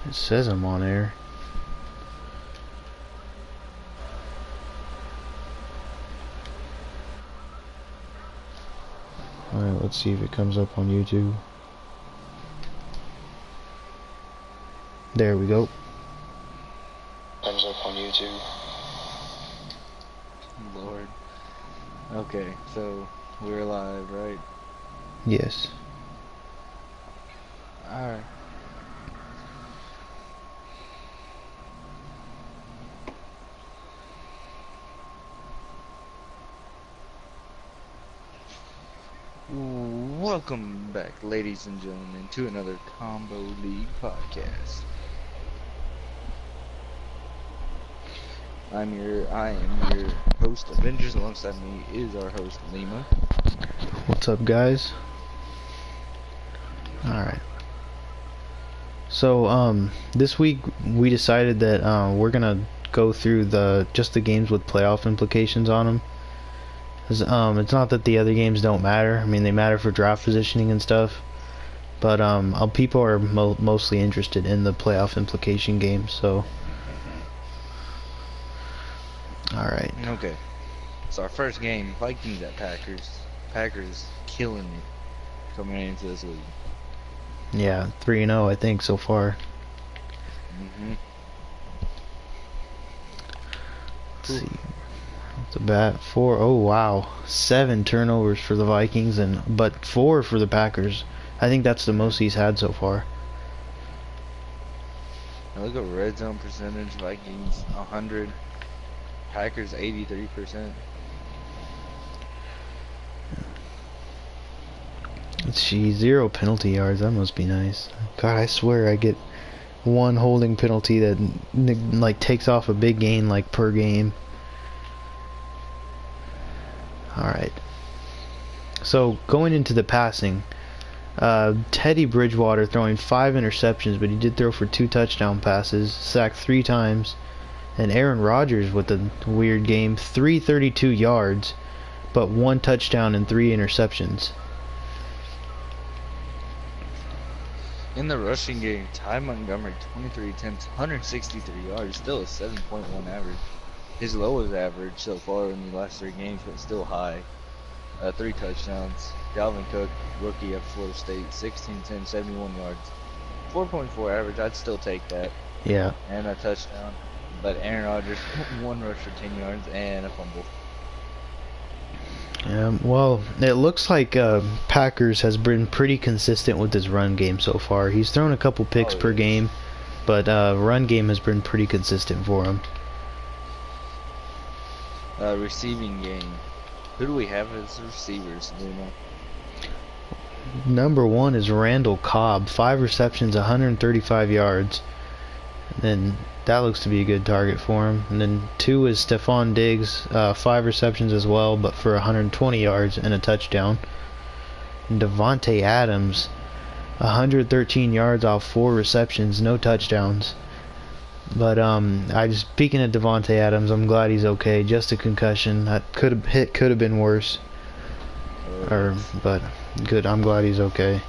It says I'm on air. Alright, let's see if it comes up on YouTube. There we go. Comes up on YouTube. Lord. Okay, so we're live, right? Yes. Alright. Welcome back, ladies and gentlemen, to another Combo League podcast. I am your host, Avengers. Alongside me is our host, Lima. What's up, guys? Alright. So, this week we decided that we're gonna go through just the games with playoff implications on them. It's not that the other games don't matter. I mean, they matter for draft positioning and stuff. But people are mostly interested in the playoff implication games. So, all right. Okay. So our first game, Vikings at Packers. Packers killing it coming into this week. Yeah, 3-0 I think so far. Let's see. Off the bat, 4. Oh wow, 7 turnovers for the Vikings but 4 for the Packers. I think that's the most he's had so far. Now look at red zone percentage. Vikings 100, Packers 83%. Let's see, 0 penalty yards. That must be nice. God, I swear I get 1 holding penalty that like takes off a big gain like per game. Alright. So, going into the passing, Teddy Bridgewater throwing 5 interceptions, but he did throw for 2 touchdown passes, sacked 3 times. And Aaron Rodgers with a weird game, 332 yards, but 1 touchdown and 3 interceptions. In the rushing game, Ty Montgomery, 23 attempts, 163 yards, still a 7.1 average. His lowest average so far in the last 3 games, but still high. 3 touchdowns. Dalvin Cook, rookie of Florida State, 16 10, 71 yards. 4.4 average, I'd still take that. Yeah. And a touchdown. But Aaron Rodgers, 1 rush for 10 yards and a fumble. Well, it looks like Packers has been pretty consistent with his run game so far. He's thrown a couple picks per game, but run game has been pretty consistent for him. Receiving game. Who do we have as receivers, Luna? Number 1 is Randall Cobb, 5 receptions, 135 yards. And then that looks to be a good target for him. And then 2 is Stephon Diggs, 5 receptions as well, but for 120 yards and a touchdown. And Devontae Adams, 113 yards off 4 receptions, no touchdowns. But speaking of Devontae Adams, I'm glad he's okay. Just a concussion. That could have been worse. But good. I'm glad he's okay.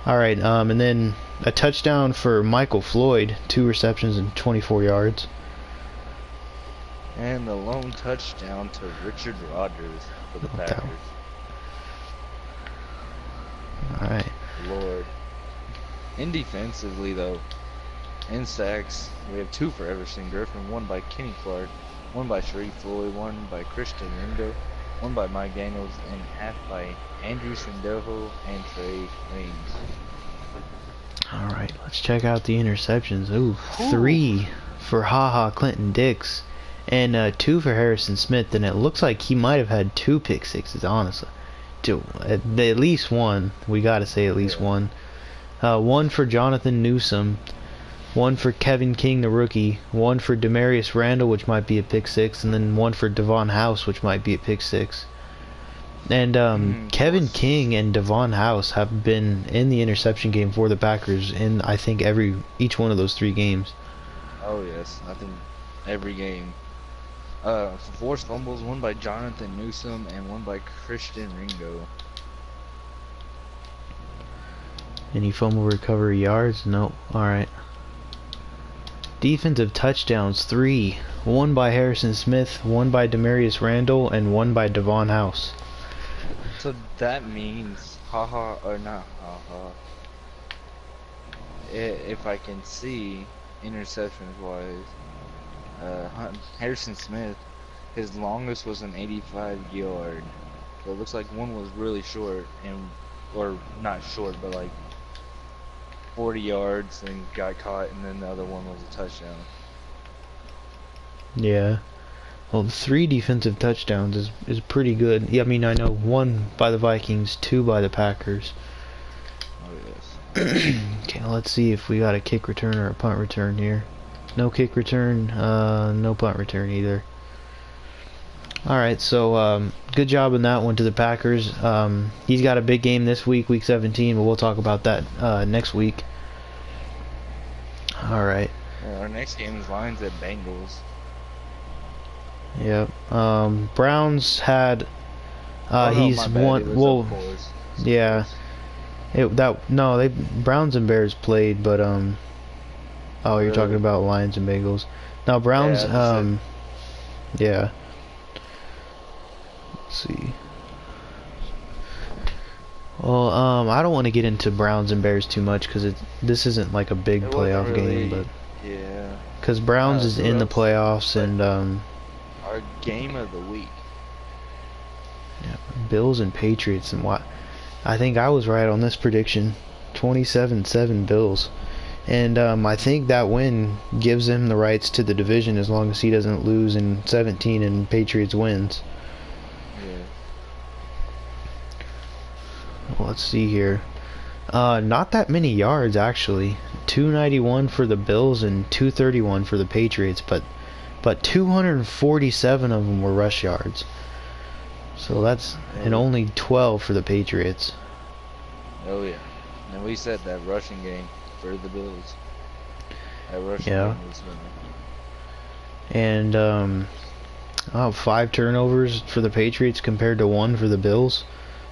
All right. And then a touchdown for Michael Floyd, 2 receptions and 24 yards. And the lone touchdown to Richard Rodgers for the Packers. All right. Lord. In defensively though, in sacks, we have 2 for Everson Griffin, 1 by Kenny Clark, 1 by Sharif Floyd, 1 by Christian Ringo, 1 by Mike Daniels, and half by Andrew Sendejo and Trey Waynes. Alright, let's check out the interceptions. Ooh, 3 for Clinton Dix, and 2 for Harrison Smith, and it looks like he might have had 2 pick sixes, honestly. At least 1. We gotta say at least 1. 1 for Jonathan Newsom, 1 for Kevin King, the rookie, 1 for Demarius Randall, which might be a pick 6, and then 1 for Devon House, which might be a pick 6. And Kevin King and Devon House have been in the interception game for the Packers in, I think, each one of those 3 games. Oh yes, I think every game. Forced fumbles, 1 by Jonathan Newsom and 1 by Christian Ringo. Any fumble recovery yards? No. Alright. Defensive touchdowns, 3. One by Harrison Smith, one by Demarius Randall, and one by Devon House. So that means, haha, or not haha, if I can see, interceptions wise, Harrison Smith, his longest was an 85-yard. So it looks like one was really short, or not short, but like 40 yards and got caught, and then the other one was a touchdown. Yeah. Well, 3 defensive touchdowns is pretty good. Yeah, I mean, I know 1 by the Vikings, 2 by the Packers. Oh, yes. Okay, let's see if we got a kick return or a punt return here. No kick return, no punt return either. Alright, so good job on that one to the Packers. He's got a big game this week, week 17, but we'll talk about that next week. Alright. Our next game is Lions at Bengals. Yep. Browns had he's won. Well, yeah. Browns and Bears played, but oh, you're talking about Lions and Bengals. Now Browns yeah. Let's see. Well, I don't want to get into Browns and Bears too much because this isn't like a big playoff game, but yeah. Because Browns is in the playoffs and our game of the week. Yeah, Bills and Patriots, and what I think I was right on this prediction, 27-7 Bills, and I think that win gives him the rights to the division as long as he doesn't lose in 17 and Patriots wins. Yeah. Well, let's see here. Not that many yards actually. 291 for the Bills and 231 for the Patriots, but 247 of them were rush yards. So that's and only 12 for the Patriots. Oh yeah, and we said that rushing game for the Bills. That rushing Yeah. game was winning. And 5 turnovers for the Patriots compared to 1 for the Bills.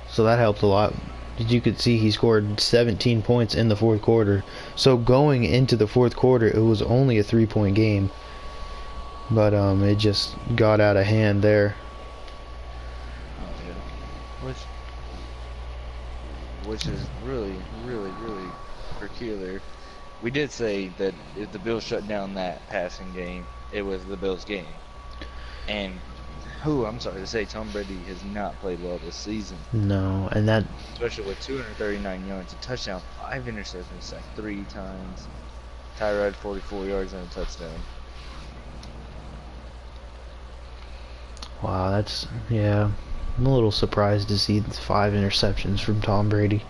So that helped a lot. As you could see, he scored 17 points in the fourth quarter. So going into the fourth quarter, it was only a 3-point game. But it just got out of hand there. Oh yeah. Which is really peculiar. We did say that if the Bills shut down that passing game, it was the Bills' game. And I'm sorry to say, Tom Brady has not played well this season. No, and that Especially with 239 yards, a touchdown, 5 interceptions, sacked 3 times. Tyrod 44 yards and a touchdown. wow, yeah. I'm a little surprised to see 5 interceptions from Tom Brady.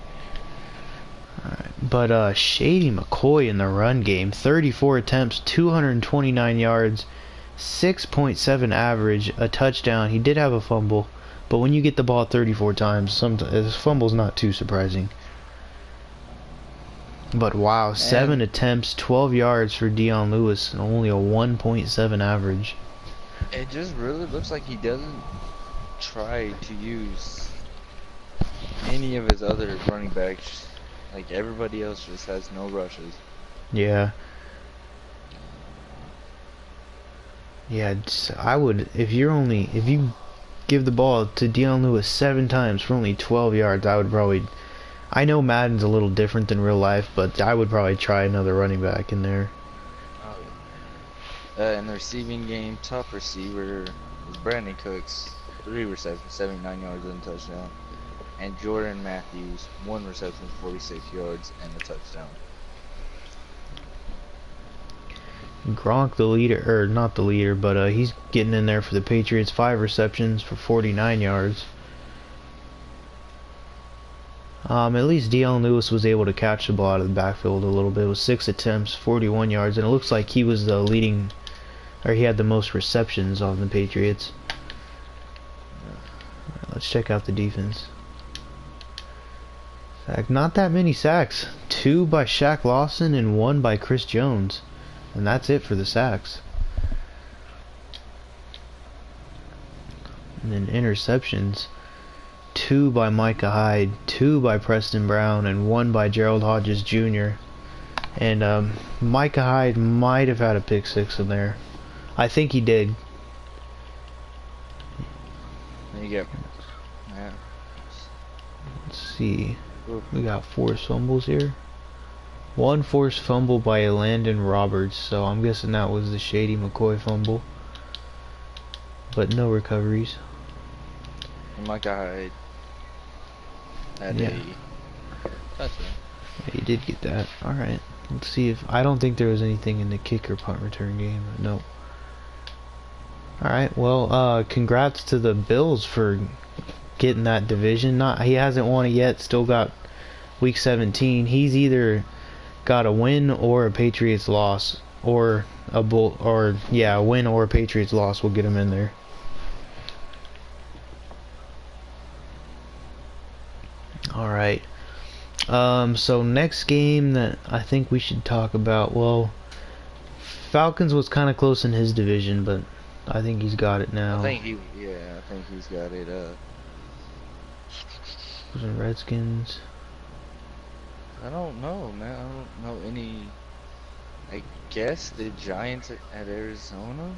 Alright, but Shady McCoy in the run game, 34 attempts, 229 yards, 6.7 average, a touchdown. He did have a fumble, but when you get the ball 34 times, sometimes fumble's not too surprising. But wow, 7 attempts, 12 yards for Dion Lewis, and only a 1.7 average. It just really looks like he doesn't try to use any of his other running backs. Like everybody else just has no rushes. Yeah. Yeah, I would, if you give the ball to Dion Lewis 7 times for only 12 yards, I would probably, I know Madden's a little different than real life, but I would probably try another running back in there. Oh, yeah. In the receiving game, top receiver is Brandon Cooks, 3 receptions, 79 yards and a touchdown. And Jordan Matthews, 1 reception, 46 yards and a touchdown. Gronk the leader, or not the leader, but he's getting in there for the Patriots, 5 receptions for 49 yards. At least Dion Lewis was able to catch the ball out of the backfield a little bit. It was 6 attempts, 41 yards, and it looks like he was the leading, or he had the most receptions on the Patriots. Alright, let's check out the defense. Not that many sacks. 2 by Shaq Lawson and 1 by Chris Jones. And that's it for the sacks. And then interceptions. 2 by Micah Hyde, 2 by Preston Brown, and 1 by Gerald Hodges Jr. And Micah Hyde might have had a pick six in there. I think he did. There you go. Yeah. Let's see. Oof. We got forced fumbles here. One forced fumble by Landon Roberts, so I'm guessing that was the Shady McCoy fumble. But no recoveries. And my guy had Yeah. a touchdown. Yeah, he did get that. Alright. Let's see if... I don't think there was anything in the kick or punt return game. No. Alright, well, congrats to the Bills for getting that division. He hasn't won it yet. Still got week 17. He's either got a win or a Patriots loss, or a win or a Patriots loss will get him in there. All right. So next game that I think we should talk about. Well, Falcons was kind of close in his division, but I think he's got it now. I think he's got it. Was it Redskins? I don't know, man. I don't know any. I guess the Giants at Arizona.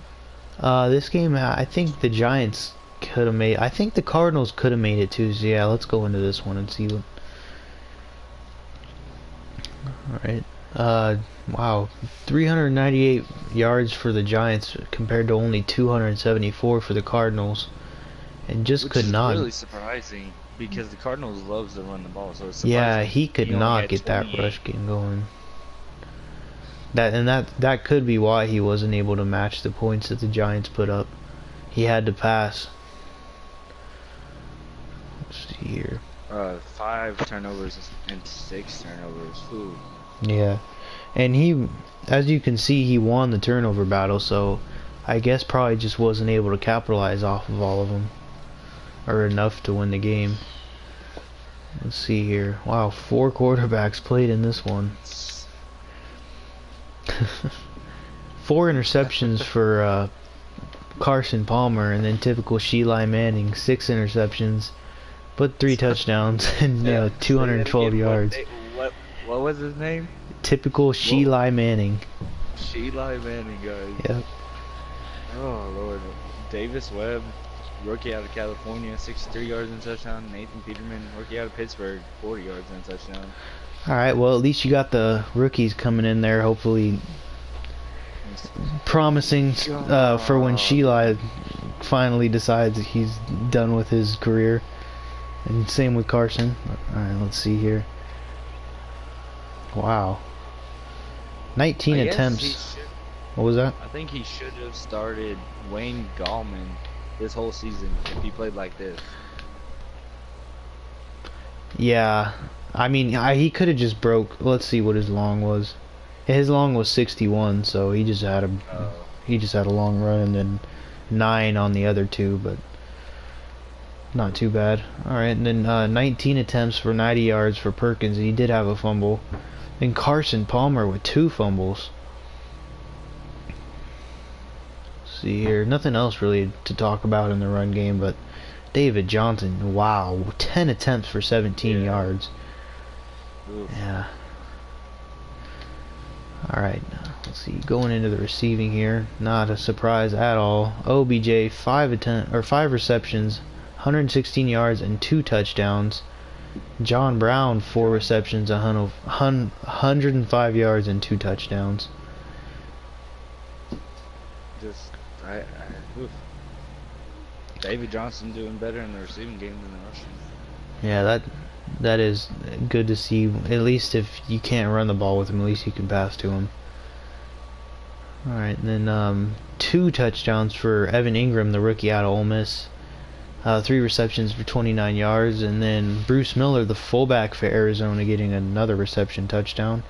This game, I think the Giants could have made. I think the Cardinals could have made it too. So yeah, let's go into this one and see what. All right. Wow, 398 yards for the Giants compared to only 274 for the Cardinals, and just Which could is not. really surprising because the Cardinals loves to run the ball, so it's surprising. Yeah, he could only not had get that 28. rush game going. That could be why he wasn't able to match the points that the Giants put up. He had to pass. Let's see here. 5 turnovers and 6 turnovers. Ooh. Yeah, and he, as you can see, he won the turnover battle. So, I guess probably just wasn't able to capitalize off of all of them, or enough to win the game. Let's see here. Wow, 4 quarterbacks played in this one. 4 interceptions for Carson Palmer, and then typical Sheila Manning, 6 interceptions, but 3 touchdowns and 212 yards. What was his name? Typical Sheila Manning. Sheila Manning, guys. Yep. Oh Lord. Davis Webb, rookie out of California, 63 yards and touchdown. Nathan Peterman, rookie out of Pittsburgh, 40 yards and touchdown. Alright, well at least you got the rookies coming in there, hopefully promising for when Sheila finally decides that he's done with his career. And same with Carson. Alright, let's see here. Wow. 19 attempts. What was that? I think he should have started Wayne Gallman this whole season if he played like this. Yeah. I mean, he could have just broke. Let's see what his long was. His long was 61, so he just had a long run and then 9 on the other 2, but not too bad. All right, and then 19 attempts for 90 yards for Perkins. He did have a fumble. And Carson Palmer with 2 fumbles. Let's see here, nothing else really to talk about in the run game, but David Johnson, wow, 10 attempts for 17 yards. Oof. Yeah. Alright, let's see, going into the receiving here, not a surprise at all. OBJ, 5 receptions, 116 yards and 2 touchdowns. John Brown, 4 receptions, 105 yards and 2 touchdowns. Oof. David Johnson doing better in the receiving game than the rushing. Yeah, that is good to see. At least if you can't run the ball with him, at least you can pass to him. Alright, and then 2 touchdowns for Evan Ingram, the rookie out of Ole Miss. 3 receptions for 29 yards, and then Bruce Miller, the fullback for Arizona, getting another reception touchdown.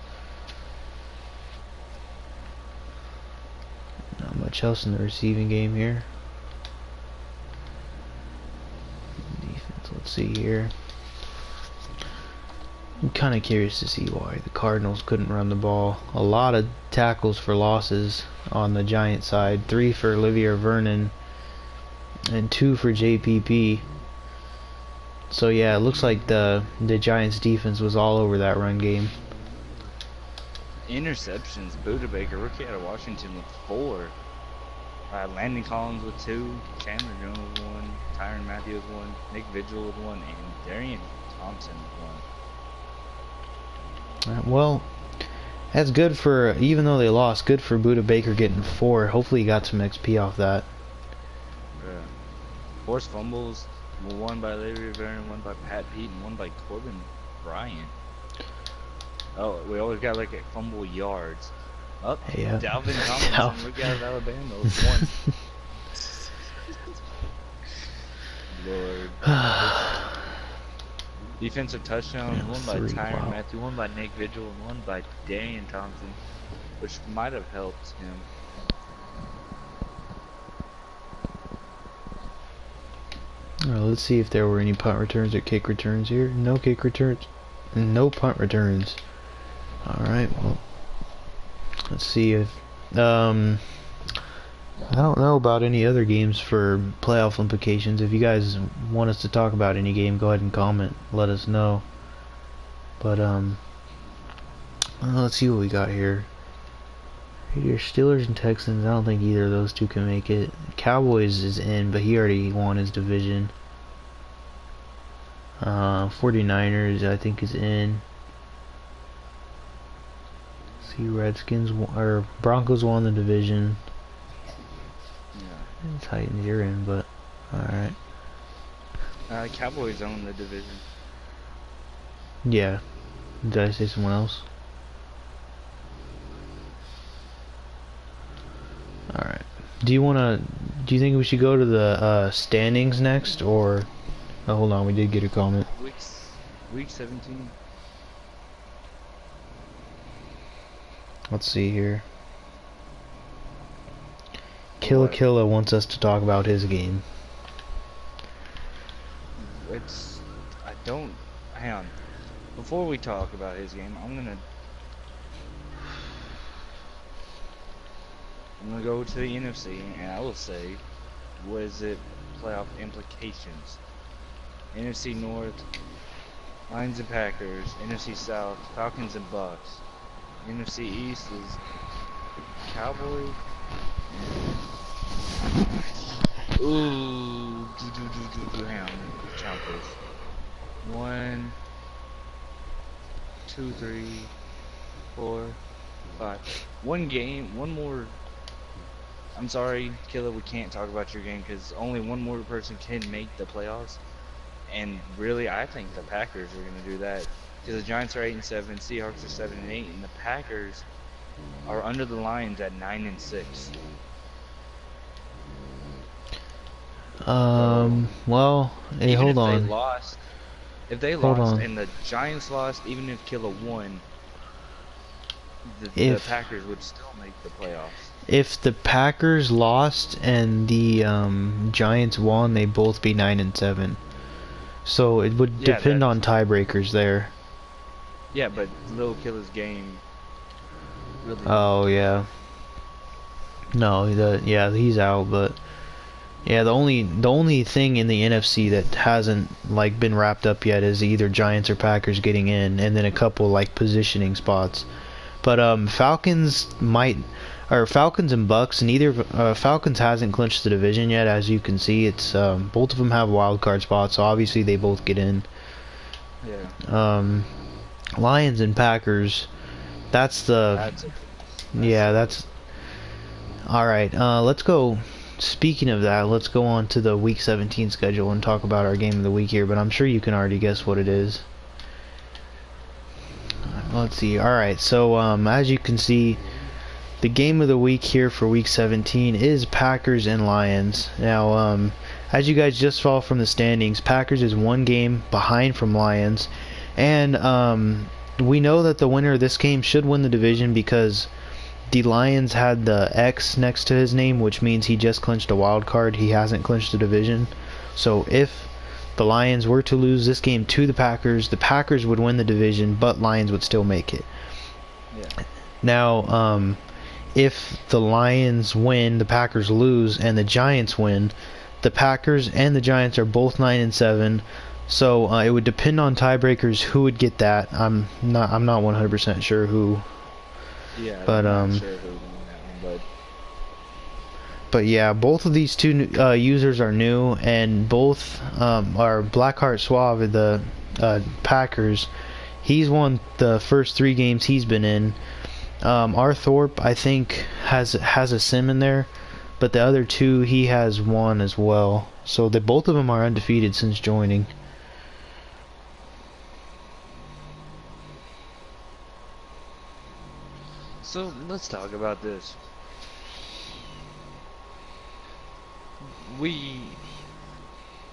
Not much else in the receiving game here. Defense, let's see here. I'm kind of curious to see why the Cardinals couldn't run the ball. A lot of tackles for losses on the Giant side. 3 for Olivier Vernon and 2 for JPP. So yeah, it looks like the Giants defense was all over that run game. Interceptions, Buda Baker, rookie out of Washington with 4. Landon Collins with 2, Chandler Jones with 1, Tyrann Mathieu with 1, Nick Vigil with 1, and Darian Thompson with 1. Well, that's good for, even though they lost, good for Buda Baker getting 4. Hopefully he got some XP off that. Yeah. Forced fumbles, 1 by Larry Rivera, and 1 by Pat Pete, and 1 by Corbin Bryant. Oh, we always got like a fumble yards. Up, Yeah. Dalvin Tomlinson, rookie out of Alabama, with 1. Lord. Defensive touchdowns, Yeah, 1 by 3, Tyrann wow. Mathieu, 1 by Nick Vigil, and 1 by Darian Thompson, which might have helped him. Alright, let's see if there were any punt returns or kick returns here. No kick returns. No punt returns. Alright, well. Let's see if... I don't know about any other games for playoff implications. If you guys want us to talk about any game, go ahead and comment. Let us know. But, let's see what we got here. Your Steelers and Texans, I don't think either of those two can make it. Cowboys is in, but he already won his division. 49ers, I think, is in. See, Redskins, or Broncos won the division. Yeah. Titans, you're in, but alright. Cowboys own the division. Yeah. Did I say someone else? Alright. Do you think we should go to the standings next, or... Oh, hold on, we did get a comment. Week 17. Let's see here. Killa wants us to talk about his game. Hang on. Before we talk about his game, I'm gonna go to the NFC, and I will say, what is it? Playoff implications. NFC North, Lions and Packers. NFC South, Falcons and Bucks. NFC East is Cowboys. Ooh, hang on, count this. 1, 2, 3, 4, 5. One game, one more. I'm sorry, Killa, we can't talk about your game because only one more person can make the playoffs. And really, I think the Packers are going to do that because the Giants are 8-7, Seahawks are 7-8, and the Packers are under the Lions at 9-6. Well, hey, Even hold if on. If they lost and the Giants lost, even if Killa won, the Packers would still make the playoffs. If the Packers lost and the Giants won, they'd both be 9-7. So it would depend on tiebreakers there. Yeah, but Lil Killa's game really. Oh yeah. No, he's out, but yeah, the only thing in the NFC that hasn't like been wrapped up yet is either Giants or Packers getting in, and then a couple like positioning spots. But Falcons and Bucks, neither Falcons hasn't clinched the division yet, as you can see. It's both of them have wild card spots, so obviously they both get in. Yeah. Lions and Packers, that's all right. Let's go. Speaking of that, let's go on to the Week 17 schedule and talk about our game of the week here. But I'm sure you can already guess what it is. Let's see. Alright, so as you can see, the game of the week here for Week 17 is Packers and Lions. Now, as you guys just saw from the standings, Packers is one game behind from Lions. And we know that the winner of this game should win the division because the Lions had the X next to his name, which means he just clinched a wild card. He hasn't clinched the division. So if the Lions were to lose this game to the Packers would win the division, but Lions would still make it. Yeah. Now, if the Lions win, the Packers lose, and the Giants win, the Packers and the Giants are both 9-7. So it would depend on tiebreakers who would get that. I'm not 100% sure who Yeah, But I'm not sure who won that one, yeah, both of these two users are new, and both are Blackheart Suave of the Packers. He's won the first 3 games he's been in. R. Thorpe, I think, has a sim in there, but the other 2 he has 1 as well. So both of them are undefeated since joining. so let's talk about this. We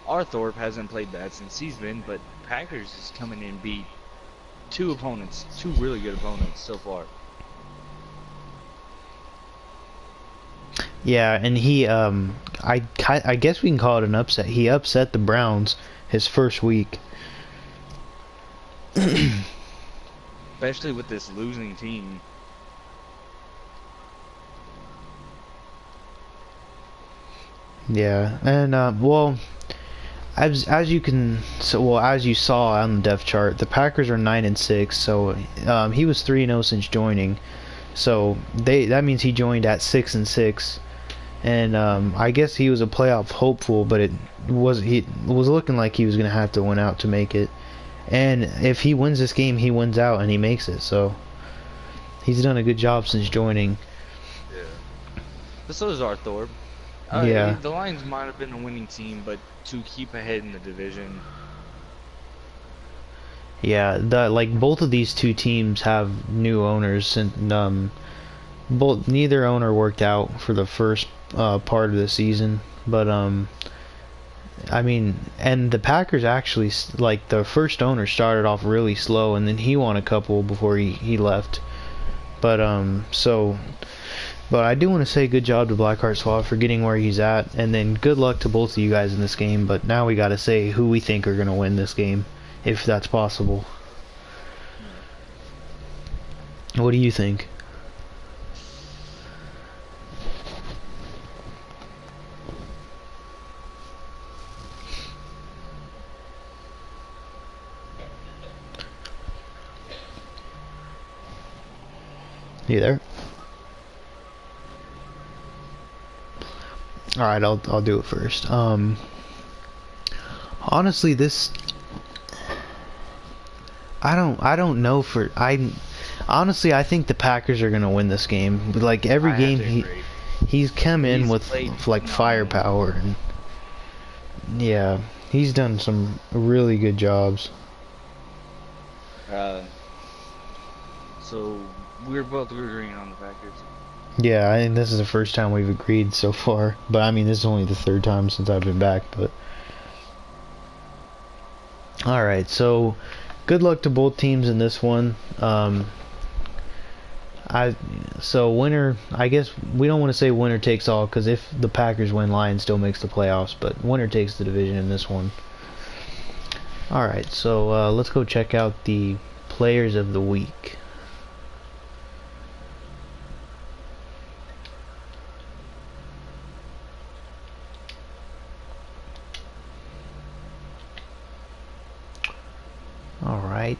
Arthorpe hasn't played bad since he's been, but Packers is coming in and beat 2 opponents, 2 really good opponents so far. Yeah, and he I guess we can call it an upset. He upset the Browns his first week. Especially with this losing team. Yeah, and well, as you can as you saw on the depth chart, the Packers are 9-6. So he was 3-0 since joining. So that means he joined at 6-6, and I guess he was a playoff hopeful, but it was looking like he was gonna have to win out to make it. And if he wins this game, he wins out and he makes it. So he's done a good job since joining. Yeah. But so does Arthorpe. Yeah. The Lions might have been a winning team, but to keep ahead in the division. Yeah, both of these 2 teams have new owners, and neither owner worked out for the first part of the season, but I mean, and the Packers actually, like, the first owner started off really slow, and then he won a couple before he left. But but I do want to say good job to Blackheart Suave for getting where he's at, and then good luck to both of you guys in this game. But now we got to say who we think are going to win this game, if that's possible. What do you think? You there? All right, I'll do it first. Honestly, this I don't know for I honestly I think the Packers are gonna win this game. Like every I have game to agree. he's come in He's with played like phenomenal. firepower, and yeah, he's done some really good jobs. So we're both agreeing on the Packers. Yeah, I think this is the first time we've agreed so far. But I mean, this is only the 3rd time since I've been back. But all right, so good luck to both teams in this one. So winner, I guess we don't want to say winner takes all, because if the Packers win, Lions still makes the playoffs, but winner takes the division in this one. Alright, so let's go check out the players of the week. Alright,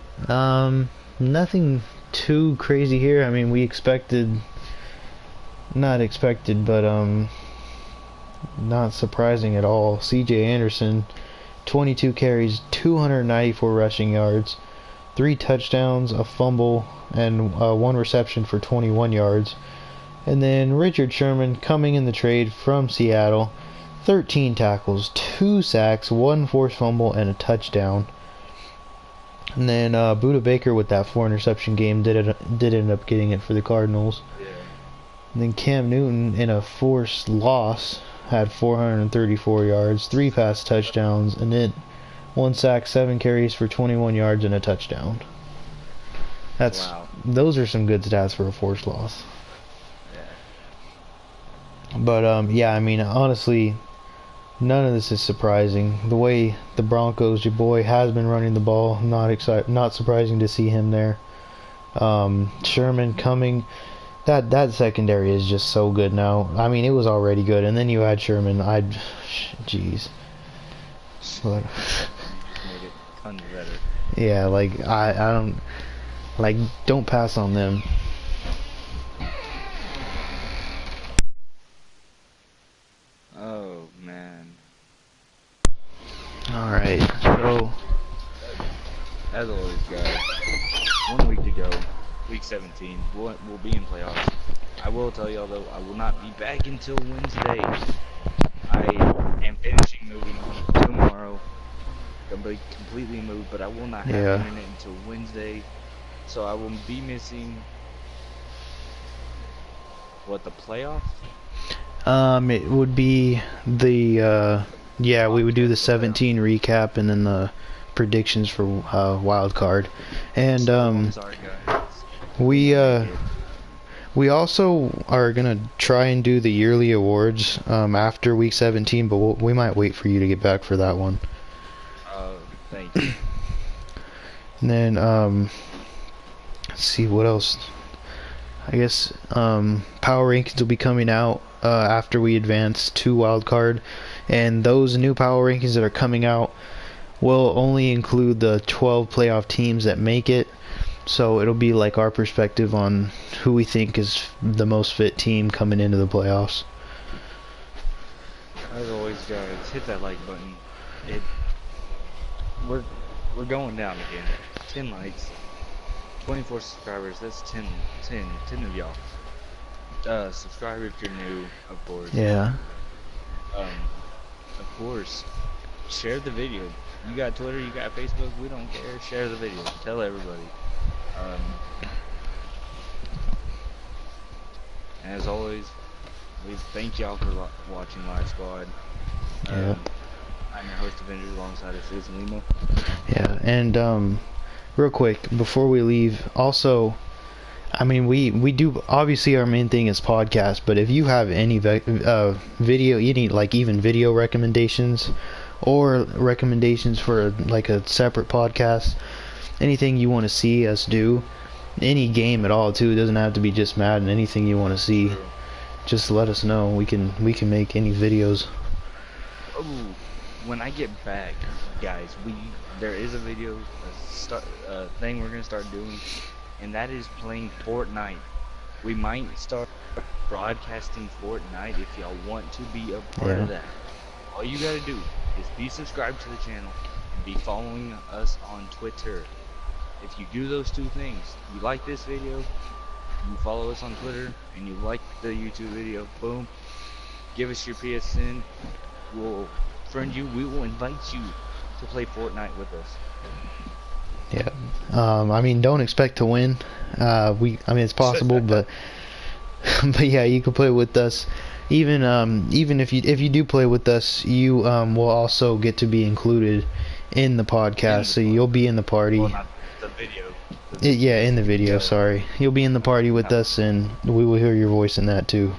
nothing too crazy here. I mean, not expected, but not surprising at all. CJ Anderson, 22 carries, 294 rushing yards, 3 touchdowns, a fumble, and 1 reception for 21 yards. And then Richard Sherman, coming in the trade from Seattle, 13 tackles, 2 sacks, 1 forced fumble, and a touchdown. And then Budda Baker with that 4 interception game did end up getting it for the Cardinals. Yeah. And then Cam Newton, in a forced loss, had 434 yards, 3 pass touchdowns, and then 1 sack, 7 carries for 21 yards and a touchdown. Wow. Those are some good stats for a forced loss. Yeah. But yeah, I mean, honestly, none of this is surprising. The way the Broncos, your boy, has been running the ball, not surprising to see him there. Sherman coming, that secondary is just so good now. I mean, it was already good, and then you add Sherman. Jeez. You just made it tons better. Yeah, like I don't pass on them. 17. We'll be in playoffs. I will tell y'all though, I will not be back until Wednesday. I am finishing moving tomorrow. Gonna be completely moved, but I will not have Yeah. internet until Wednesday. So I will be missing the playoff? It would be the yeah, we would do the 17 recap and then the predictions for wild card, and So I'm sorry guys. we also are gonna try and do the yearly awards after week 17, but we might wait for you to get back for that one. Thank you. And then let's see what else. I guess power rankings will be coming out after we advance to wild card, and those new power rankings that are coming out will only include the 12 playoff teams that make it. So it'll be like our perspective on who we think is the most fit team coming into the playoffs. As always, guys, hit that like button. We're going down again. 10 likes, 24 subscribers. That's 10 of y'all. Subscribe if you're new, of course. Yeah. Of course, share the video. You got Twitter, you got Facebook. We don't care. Share the video. Tell everybody. As always, we thank y'all for watching Live Squad. Yeah. I'm your host, Avenger, alongside of Susan Lima. Yeah, and real quick before we leave, also, I mean, we do, obviously our main thing is podcast, but if you have any video, even video recommendations or recommendations for like a separate podcast, anything you want to see us do, any game at all too, it doesn't have to be just Madden, anything you want to see, just let us know. We can make any videos. Oh, when I get back, guys, there is a video thing we're gonna start doing, and that is playing Fortnite. We might start broadcasting Fortnite if y'all want to be a part of that. All you gotta do is be subscribed to the channel and be following us on Twitter. If you do those two things, you like this video, you follow us on Twitter, and you like the YouTube video, boom, give us your PSN, we'll friend you, we will invite you to play Fortnite with us. Yeah. I mean, don't expect to win. I mean, it's possible, but yeah, you can play with us. Even if you do play with us, you will also get to be included in the podcast, so you'll be in the party. Well, not the video. Yeah, in the video, sorry. You'll be in the party with us, and we will hear your voice in that too.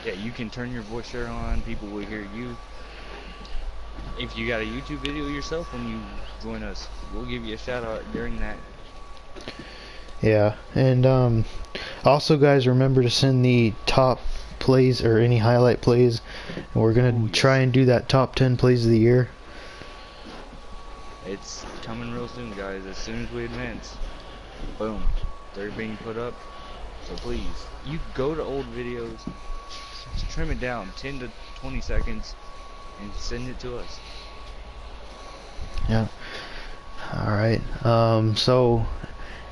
Yeah, you can turn your voice share on, people will hear you. If you got a YouTube video yourself when you join us, we'll give you a shout out during that. Yeah, and also guys, remember to send the top plays or any highlight plays. And we're gonna try and do that top 10 plays of the year. It's coming real soon, guys. As soon as we advance, boom, they're being put up. So please, you go to old videos, trim it down 10 to 20 seconds, and send it to us. Yeah. Alright. So,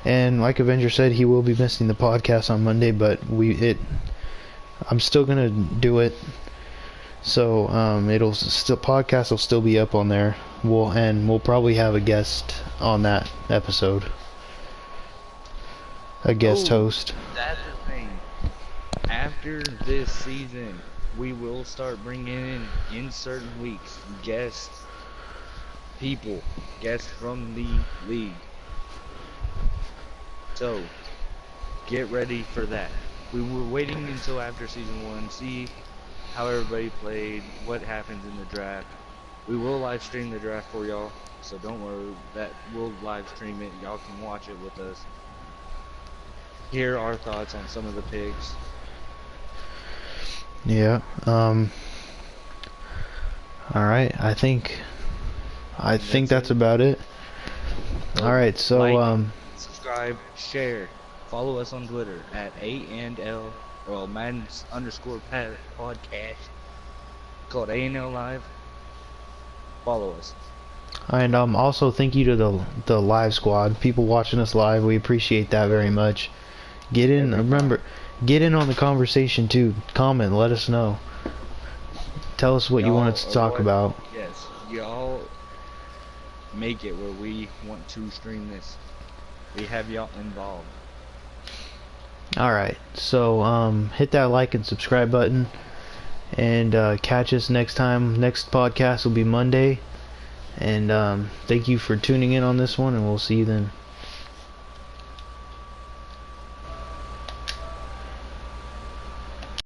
and like Avenger said, he will be missing the podcast on Monday, but I'm still gonna do it. So, podcast will still be up on there. We'll probably have a guest on that episode. A guest host. That's the thing. After this season, we will start bringing in certain weeks guests from the league. So get ready for that. We were waiting until after season 1, see how everybody played, what happens in the draft. We will live stream the draft for y'all, so don't worry, that we'll live stream it. Y'all can watch it with us. Hear our thoughts on some of the picks. Yeah. Alright, I think that's about it. Alright, so like, subscribe, share, follow us on Twitter at A&L or Madden _podcast called A&L Live. Follow us. And also thank you to the live squad, people watching us live. We appreciate that very much. Get in, remember, get in on the conversation too. Comment, let us know. Tell us what you want us to talk about. Yes, y'all make it where we want to stream this. We have y'all involved. Alright, so hit that like and subscribe button, and catch us next time. Next podcast will be Monday, and thank you for tuning in on this one, and we'll see you then.